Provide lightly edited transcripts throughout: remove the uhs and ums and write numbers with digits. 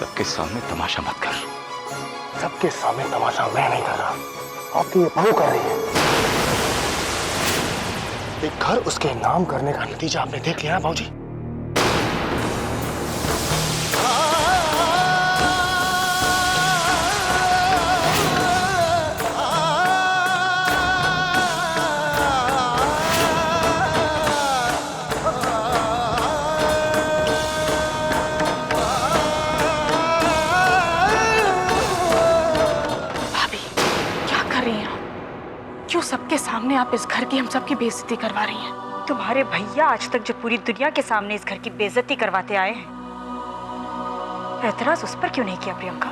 सबके सामने तमाशा मत कर। सबके सामने तमाशा मैं नहीं कर रहा, आपकी ये बहू कर रही है। एक घर उसके नाम करने का नतीजा आपने देख लिया ना भाऊजी। क्यों सबके सामने आप इस घर की हम सबकी बेइज्जती करवा रही हैं? तुम्हारे भैया आज तक जो पूरी दुनिया के सामने इस घर की बेइज्जती करवाते आए हैं, एतराज उस पर क्यों नहीं किया प्रियंका?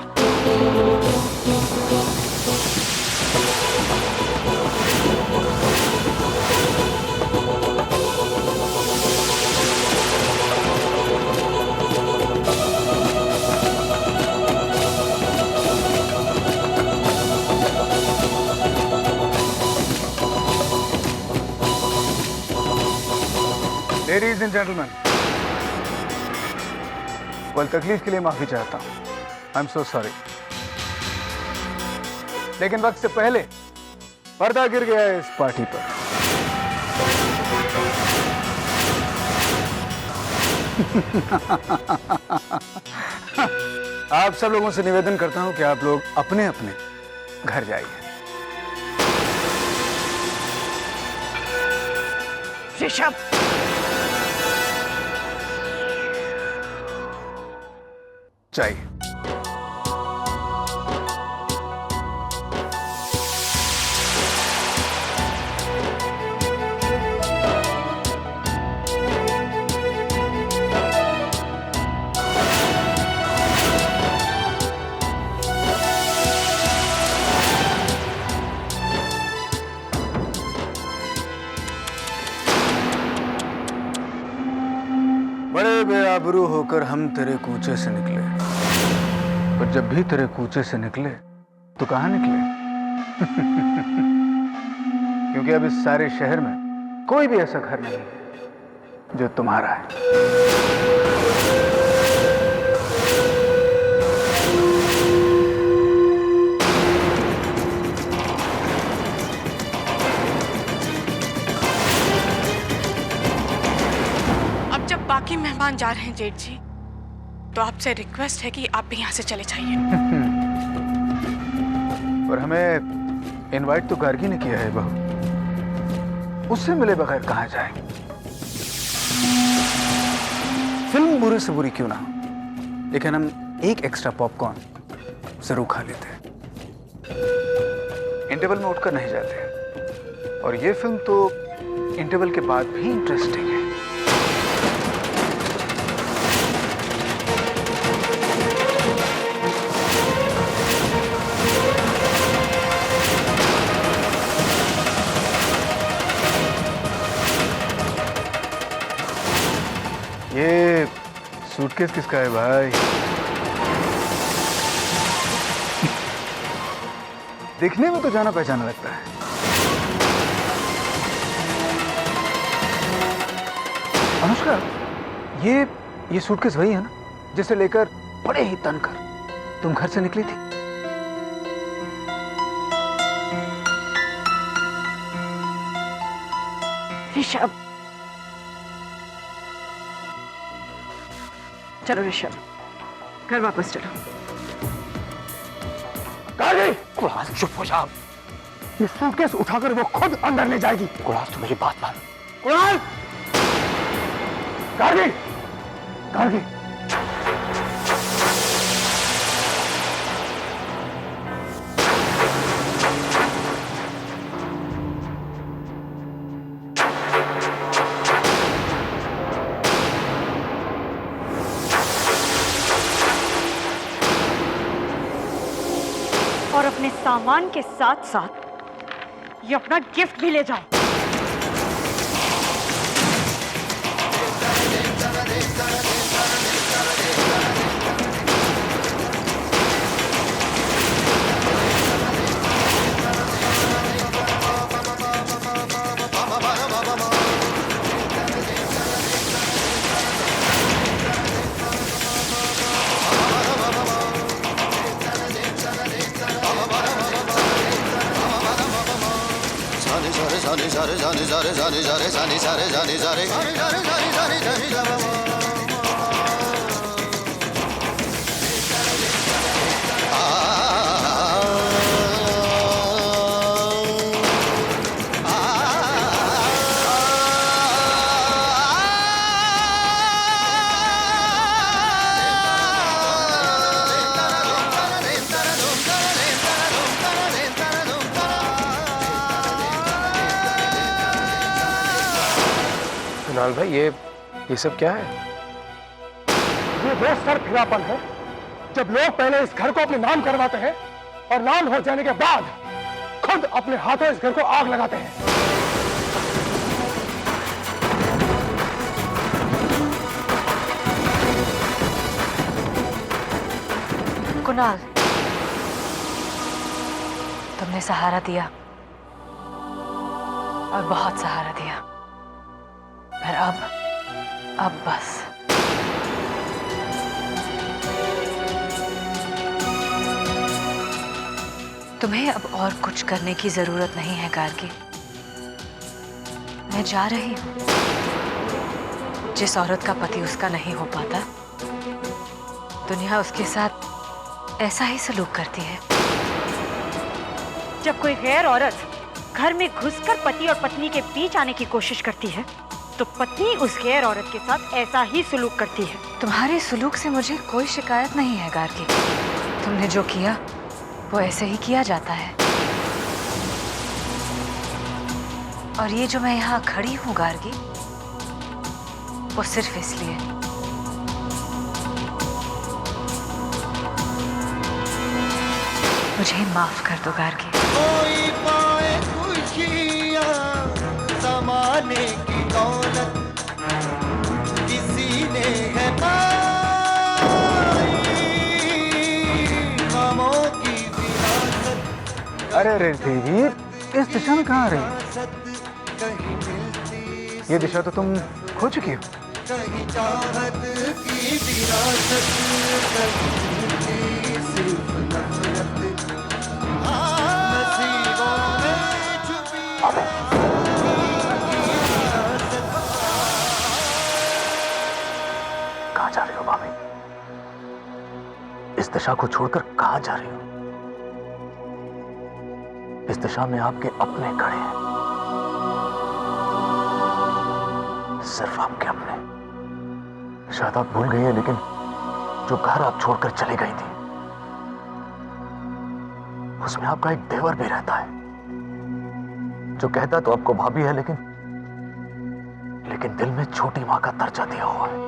लेडीज एंड जेंटलमैन, कल तकलीफ के लिए माफी चाहता हूं। I am so sorry. लेकिन वक्त से पहले पर्दा गिर गया है इस पार्टी पर। आप सब लोगों से निवेदन करता हूं कि आप लोग अपने अपने घर जाइए। ऋषभ, चाहिए। बड़े बेआबरू होकर हम तेरे कूचे से निकले, पर जब भी तेरे कूचे से निकले तो कहां निकले? क्योंकि अब इस सारे शहर में कोई भी ऐसा घर नहीं है जो तुम्हारा है। अब जब बाकी मेहमान जा रहे हैं जेठ जी, तो आपसे रिक्वेस्ट है कि आप भी यहाँ से चले जाइए। और हमें इनवाइट तो गार्गी ने किया है बहू, उससे मिले बगैर कहां जाएंगे? फिल्म बुरे से बुरी क्यों ना हो, लेकिन हम एक एक्स्ट्रा पॉपकॉर्न जरूर खा लेते हैं। इंटरवल में उठकर नहीं जाते, और ये फिल्म तो इंटरवल के बाद भी इंटरेस्टिंग है। ये सूटकेस किसका है भाई? दिखने में तो जाना पहचाना लगता है। अनुष्का, ये सूटकेस वही है ना जिसे लेकर बड़े ही तनकर तुम घर से निकली थी? ऋषभ, चलो ऋषभ, घर वापस चलो। कुणाल चुप हो जाओ। ये सूटकेस उठाकर वो खुद अंदर ले जाएगी। कुणाल तू मेरी बात मान। कुणाल! गार्गी! गार्गी! और अपने सामान के साथ साथ ये अपना गिफ्ट भी ले जाओ। कुणाल भाई ये सब क्या है? ये वो सर फिरापन है जब लोग पहले इस घर को अपने नाम करवाते हैं और नाम हो जाने के बाद खुद अपने हाथों इस घर को आग लगाते हैं। कुणाल, तुमने सहारा दिया और बहुत सहारा दिया, पर अब बस। तुम्हें अब और कुछ करने की जरूरत नहीं है गार्गी। मैं जा रही हूं। जिस औरत का पति उसका नहीं हो पाता, दुनिया उसके साथ ऐसा ही सलूक करती है। जब कोई गैर औरत घर में घुसकर पति और पत्नी के बीच आने की कोशिश करती है, तो पत्नी उस गैर औरत के साथ ऐसा ही सलूक करती है। तुम्हारे सलूक से मुझे कोई शिकायत नहीं है गार्गी। तुमने जो किया वो ऐसे ही किया जाता है। और ये जो मैं यहाँ खड़ी हूँ गार्गी, वो सिर्फ इसलिए। मुझे माफ कर दो गार्गी। कोई पाए खुशियाँ ज़माने की दौलत किसी ने है पाई, गमों की विरासत। अरे रे देवी, इस दिशा में कहाँ आ रही? कहीं मिलती, ये दिशा तो तुम खो चुकी हो। कहीं चाहत की विरासत, कहीं मिलती सिर्फ नफरत। नसीबों में छुपी कहाँ जा रही हो भाभी? इस दिशा को छोड़कर कहाँ जा रही हो? इस दिशा में आपके अपने खड़े हैं, सिर्फ आपके अपने। शायद आप भूल गई हैं, लेकिन जो घर आप छोड़कर चली गई थी, उसमें आपका एक देवर भी रहता है, जो कहता तो आपको भाभी है, लेकिन दिल में छोटी मां का दर्जा दिया हुआ है।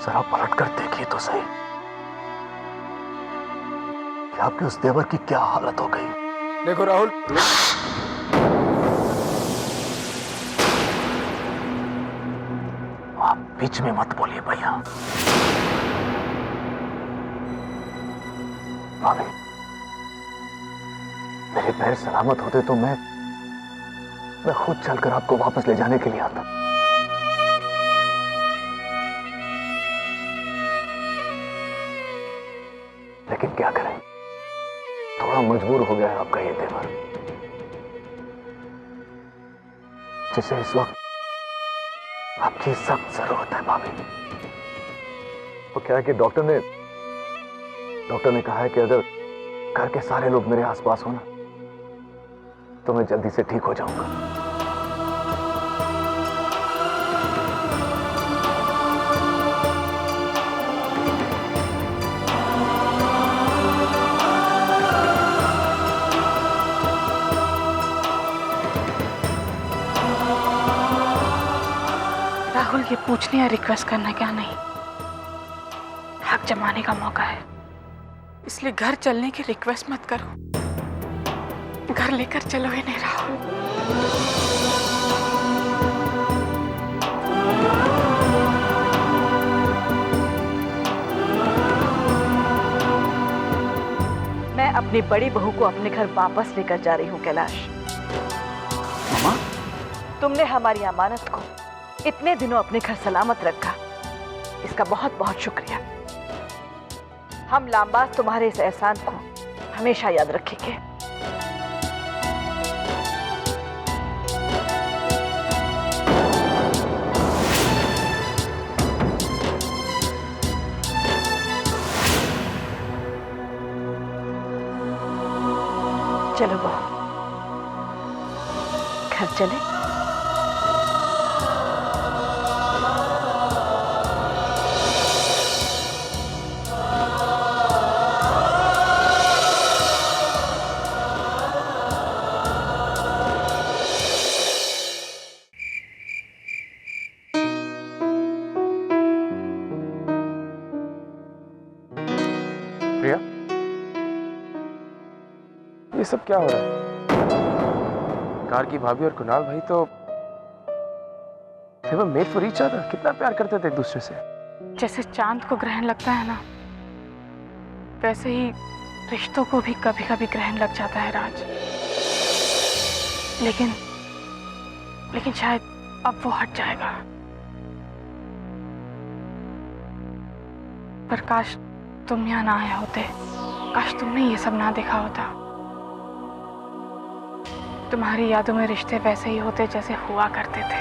जरा पलट कर देखिए तो सही कि आपके उस देवर की क्या हालत हो गई। देखो राहुल, आप बीच में मत बोलिए भैया। भाभी, मेरे पैर सलामत होते तो मैं खुद चलकर आपको वापस ले जाने के लिए आता। लेकिन क्या करें, थोड़ा मजबूर हो गया है आपका ये देवर, जिसे इस वक्त आपकी सख्त जरूरत है भाभी। वो क्या है कि डॉक्टर ने कहा है कि अगर घर के सारे लोग मेरे आसपास हो ना, तो मैं जल्दी से ठीक हो जाऊंगा। राहुल, ये पूछने या रिक्वेस्ट करना क्या नहीं, हक जमाने का मौका है, इसलिए घर चलने की रिक्वेस्ट मत करो। घर लेकर चलो इन्हें राहुल। मैं अपनी बड़ी बहू को अपने घर वापस लेकर जा रही हूँ कैलाश। मामा, तुमने हमारी अमानत को इतने दिनों अपने घर सलामत रखा, इसका बहुत बहुत शुक्रिया। हम लांबाज तुम्हारे इस एहसान को हमेशा याद रखेंगे। चलो बहू, घर चले। प्रिया, ये सब क्या हो रहा है? गार्गी भाभी और कुणाल भाई तो they were made for each other। कितना प्यार करते थे एक दूसरे से। जैसे चांद को ग्रहण लगता है ना, वैसे ही रिश्तों को भी कभी कभी ग्रहण लग जाता है राज। लेकिन शायद अब वो हट जाएगा। पर काश तुम यहाँ ना आए होते, काश तुमने ये सब ना देखा होता। तुम्हारी यादों में रिश्ते वैसे ही होते जैसे हुआ करते थे।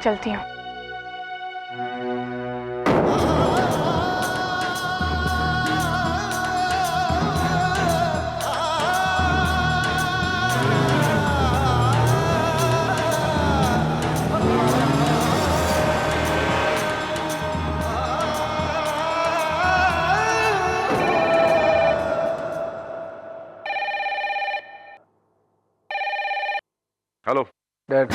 चलती हूँ। हेलो डैड,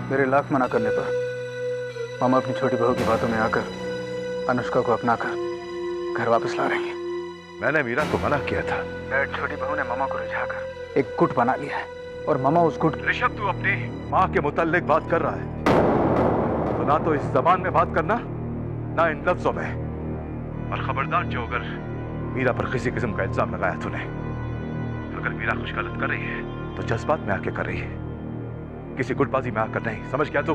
मेरे लाख मना करने पर मामा अपनी छोटी बहू की बातों में आकर अनुष्का को अपनाकर घर वापस ला रही हैं। मैंने मीरा को मना किया था। डैड, छोटी बहू ने मामा को रिझाकर एक गुट बना लिया है और मामा उस गुट। ऋषभ, तू अपनी माँ के मुताल्लिक बात कर रहा है तो ना तो इस जबान में बात करना, ना इन लफ्जों में। और खबरदार जो अगर मीरा पर किसी किस्म का इल्जाम लगाया तूने, तो अगर मीरा कुछ गलत कर रही है तो जज्बात में आके कर रही है, किसी गुटबाजी में आकर नहीं। समझ गया तू?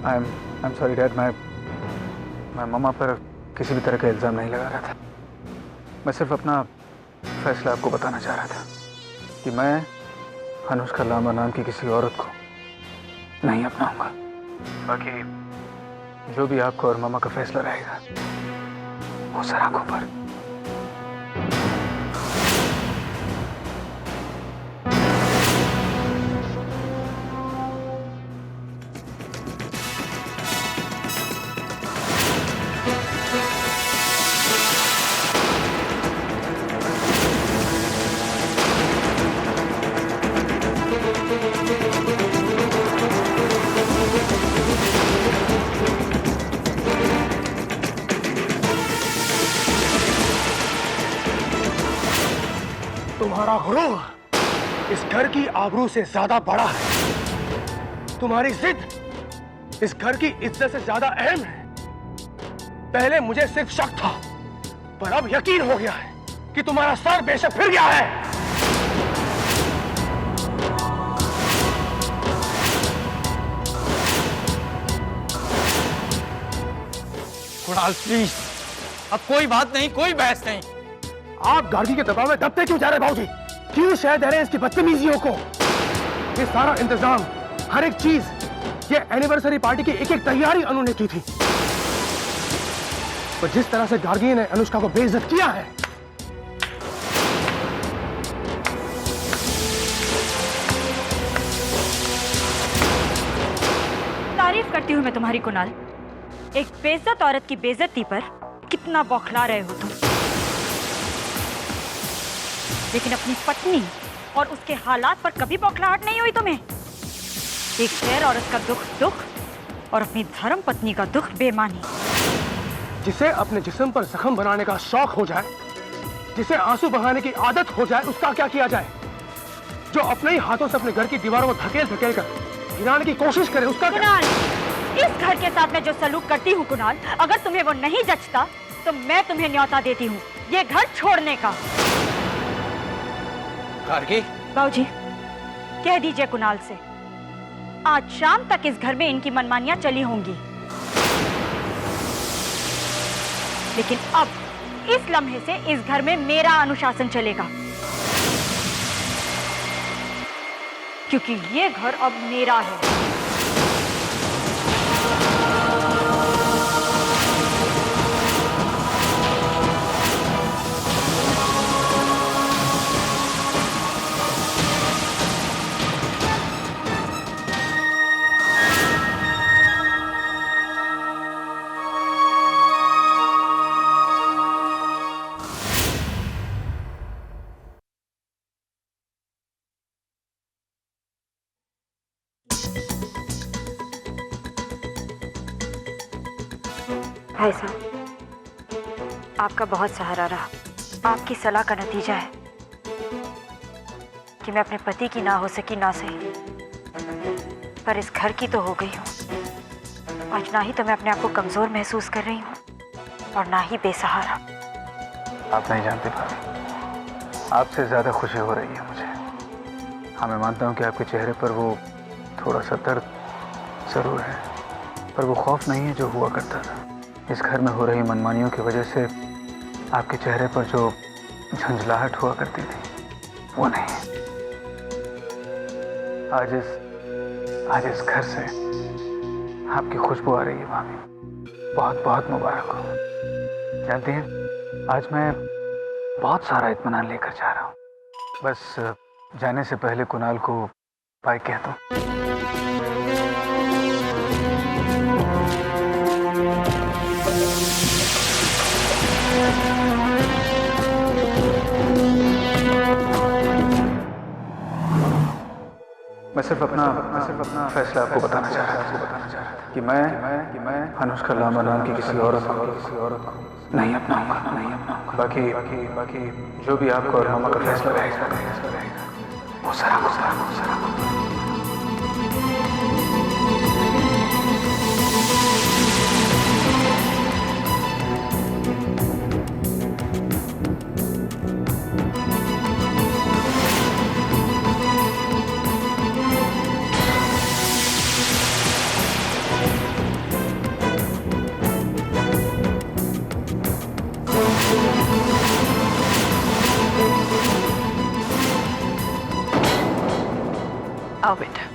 आई एम सॉरी डैड, मैं मामा पर किसी भी तरह का इल्जाम नहीं लगा रहा था। मैं सिर्फ अपना फैसला आपको बताना चाह रहा था कि मैं अनुष्का लांबा नाम की किसी औरत को नहीं अपनाऊंगा। बाकी जो भी आपको और मामा का फैसला रहेगा वो सर आंखों पर। तुम्हारा गुरूर इस घर की आबरू से ज्यादा बड़ा है। तुम्हारी जिद इस घर की इज्जत से ज्यादा अहम है। पहले मुझे सिर्फ शक था, पर अब यकीन हो गया है कि तुम्हारा सर बेशक फिर गया है। कुणाल प्लीज, अब कोई बात नहीं, कोई बहस नहीं। आप गार्गी के दबाव में दबते क्यों जा रहे बाबूजी? क्यों शह दे रहे हैं इसकी बदतमीजियों को? ये सारा इंतजाम, हर एक चीज, ये एनिवर्सरी पार्टी की एक एक तैयारी अनु ने की थी। और जिस तरह से गार्गी ने अनुष्का को बेइज्जत किया है, तारीफ करती हूँ मैं तुम्हारी कुणाल। एक बेइज्जत औरत की बेइज्जती पर कितना बौखला रहे हो तुम, लेकिन अपनी पत्नी और उसके हालात पर कभी बौखलाहट नहीं हुई तुम्हें। एक गैर औरत का दुख दुख और अपनी धर्म पत्नी का दुख बेमानी। जिसे अपने जिस्म पर जख्म बनाने का शौक हो जाए, जिसे आंसू बहाने की आदत हो जाए, उसका क्या किया जाए? जो अपने ही हाथों से अपने घर की दीवारों को धकेल धकेल कर गिराने की कोशिश करे, उसका क्या? कुणाल, इस घर के साथ मैं जो सलूक करती हूँ कुणाल, अगर तुम्हें वो नहीं जचता तो मैं तुम्हें न्योता देती हूँ ये घर छोड़ने का। गार्गी, बाबूजी, कह दीजिए कुणाल से आज शाम तक इस घर में इनकी मनमानियां चली होंगी, लेकिन अब इस लम्हे से इस घर में मेरा अनुशासन चलेगा, क्योंकि ये घर अब मेरा है। भाई साहब, आपका बहुत सहारा रहा। आपकी सलाह का नतीजा है कि मैं अपने पति की ना हो सकी ना सही, पर इस घर की तो हो गई हूँ। आज ना ही तो मैं अपने आप को कमजोर महसूस कर रही हूँ और ना ही बेसहारा। आप नहीं जानते भाभी, आपसे ज्यादा खुशी हो रही है मुझे। हाँ, मैं मानता हूँ कि आपके चेहरे पर वो थोड़ा सा दर्द जरूर है, पर वो खौफ नहीं है जो हुआ करता था। इस घर में हो रही मनमानियों की वजह से आपके चेहरे पर जो झंझलाहट हुआ करती थी वो नहीं। आज इस घर से आपकी खुशबू आ रही है भाभी। बहुत बहुत मुबारक हो। जानती हैं, आज मैं बहुत सारा इत्मीनान लेकर जा रहा हूँ। बस जाने से पहले कुणाल को बाय कह दो। मैं सिर्फ अपना फैसला आपको बताना चाह रहा था कि मैं अनुष्का लांबा नाम की किसी औरत को नहीं अपनाऊंगा। बाकी जो भी आपको और मामा का फैसला रहेगा वो सारा। आओ बेटा।